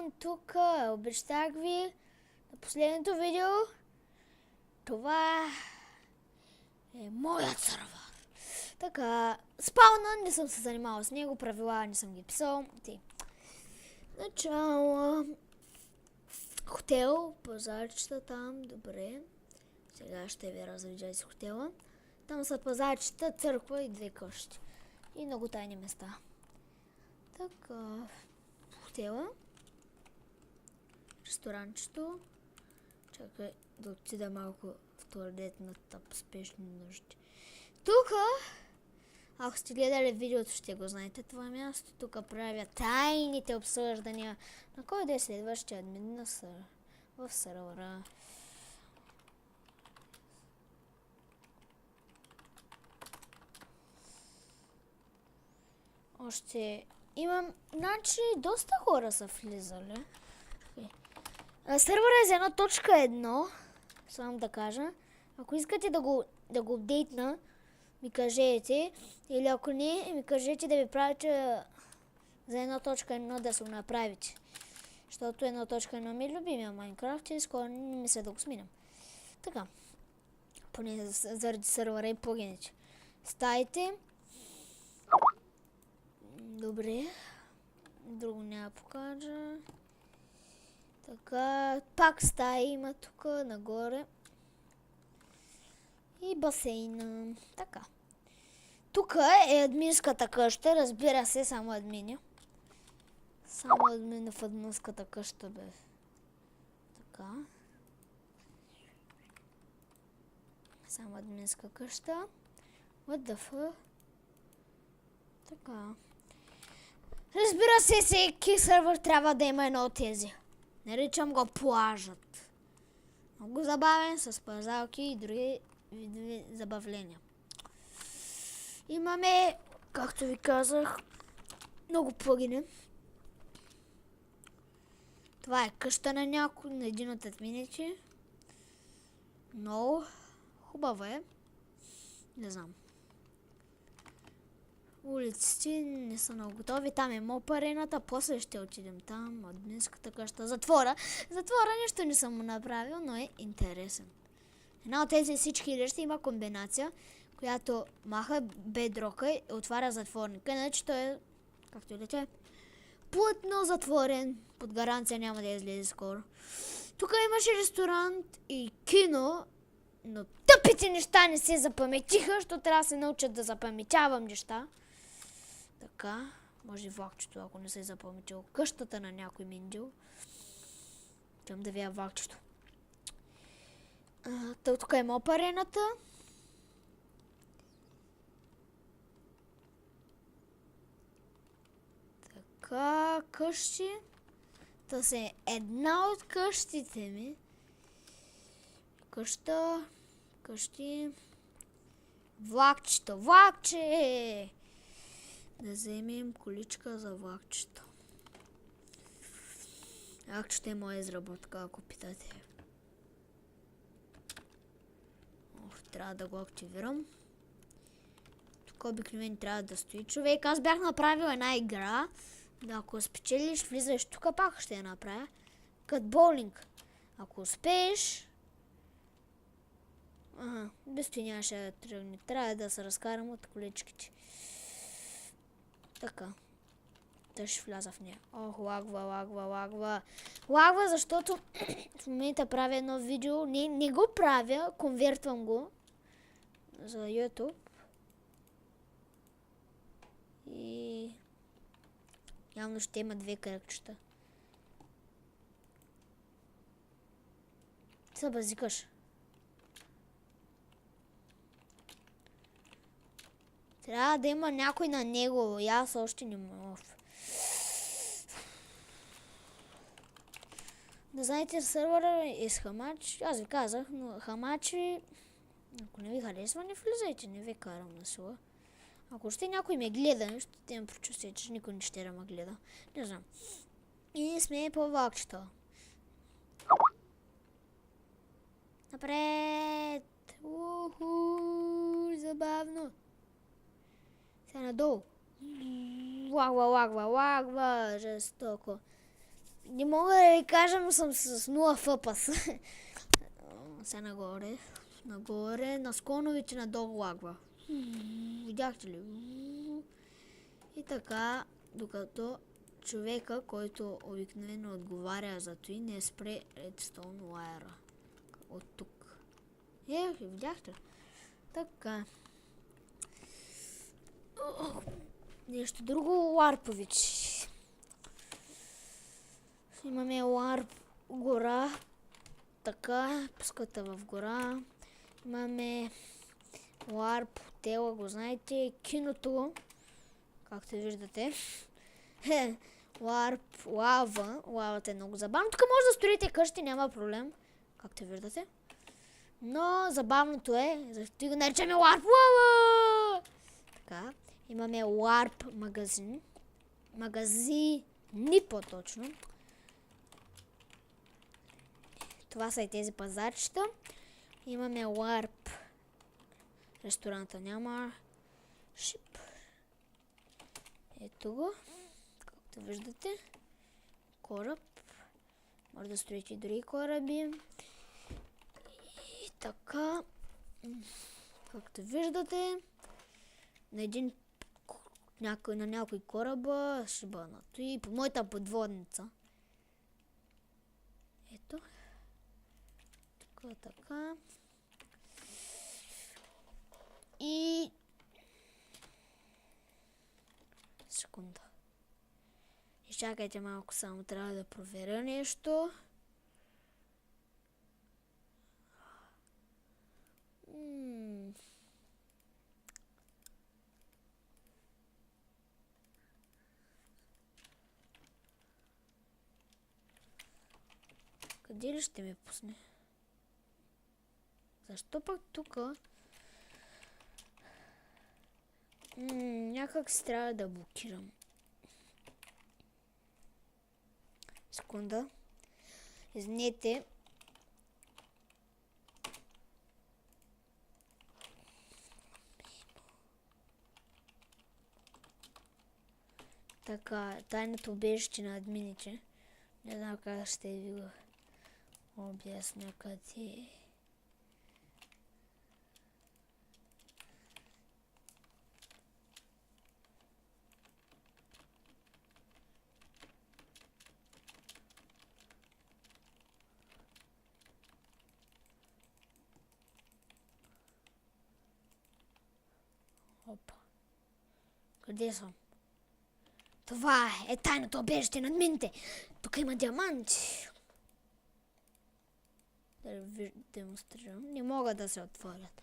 съм тук, обещах ви на последното видео. Това е моят сървър. Така, спауна не съм се занимавал с него, правила не съм ги писал. Начало. Хотел, пазарчета там, добре. Сега ще ви развиджа с хотела. Там са пазарчета, църква и 2 къщи. И много тайни места. Така, хотела. Ресторанчето. Чакай да отида малко в туалетната спешни нужди. Тука, ако сте гледали видеото, ще го знаете това място. Тук правя тайните обсъждания на кой да е следващия админ в сървъра. Още имам, значи доста хора са влизали. Сървъра е за 1.1, само да кажа. Ако искате да го апдейтна, ми кажете. Или ако не, ми кажете да ви правите за 1.1 да се го направите. Защото 1.1 ми е любимия Майнкрафт и скоро не мисля да го сменям. Така. Поне заради сървъра и плагините. Стаите. Добре. Друго няма покажа. Така, пак стаи има тук нагоре. И басейна. Така. Тук е админската къща, разбира се, само админи. Само админи в админската къща бе. Така. Само админска къща. What the fuck? Така. Разбира се, всеки сървър трябва да има едно от тези. Наричам го плажът. Много забавен, с пазалки и други видови забавления. Имаме, както ви казах, много плагини. Това е къща на някой, на един от админите. Много хубаво е. Не знам. Улиците не са много готови. Там е моп арената, после ще отидем там, админската къща, затвора. Затвора нищо не съм му направил, но е интересен. Една от тези всички неща има комбинация, която маха бедрока и отваря затворника. Иначе той е, както и да е, плътно затворен. Под гаранция няма да излезе скоро. Тук имаше ресторант и кино, но тъпите неща не се запаметиха, защото трябва да се научат да запаметявам неща. Така, може влакчето, ако не се е запаметил. Къщата на някой миндил. Там да вия влакчето. Тук е моп арената. Така, къщи. Това е една от къщите ми. Къща, къщи. Влакчето, влакче! Да вземем количка за влакчето. Влакчето е моя изработка, ако питате. Трябва да го активирам. Тук обикновено трябва да стои човек. Аз бях направил една игра. Ако спечелиш, влизаш тук, пак ще я направя. Като боулинг. Ако успееш... без това нямаше да тръгне. Трябва да се разкарам от количките. Така. Та ще вляза в нея. Ох, лагва, лагва, лагва. Лагва, защото в момента правя едно видео. Не го правя, конвертвам го за YouTube. И явно ще има 2 кръгчета. Се базикаш. Трябва да има някой на него. И аз още не мога. Да знаете, сървъра е с хамач. Аз ви казах, но хамачи... Ако не ви харесва, не влизайте. Не ви карам на сила. Ако ще някой ме гледа, ще имам прочувствие, че никой не ще ме гледа. Не знам. И сме по влакчето. Напред! Уху! Забавно! Сега надолу. Лагва, лагва, лагва! Жестоко. Не мога да ви кажа, но съм с 0 FPS. Сега нагоре. Нагоре, на склоновете надолу лагва. Видяхте ли? И така, докато човека, който обикновено отговаря за той, не спре редстоун лайера. От тук. Видяхте? Така. Нещо друго, Ларпович. Имаме Ларп гора. Така, пуската в гора. Имаме Ларп хотела, го знаете. Киното, както виждате. Ларп, лава. Лавата е много забавно. Тук може да строите къщи, няма проблем. Както виждате. Но забавното е, защото го наричаме Ларп лава. Така, имаме Ларп магазин. Магазини по-точно. Това са и тези пазарчета. Имаме Ларп. Ресторанта няма. Шип. Ето го. Както виждате. Кораб. Може да строите и други кораби. И така. Както виждате. На някой кораба ще бъдат. И по моята подводница. Ето. Така. И... Секунда. Изчакайте малко, само трябва да проверя нещо. Къде ли ще ме пусне? Защо пък тука? Някак си трябва да блокирам. Секунда. Извинете. Така, тайното убежище на админите. Не знам как ще ви го обясня къде. Опа. Къде съм? Това е тайното убежище на админите. Тук има диаманти. Да ви демонстрирам. Не могат да се отворят.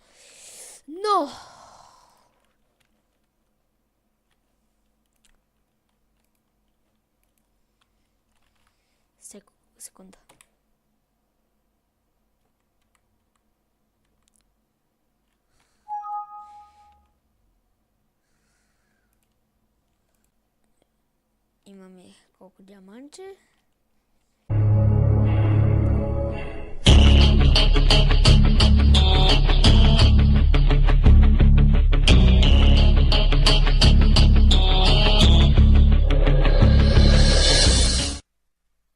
Но! Секунда. Имаме колко диаманти.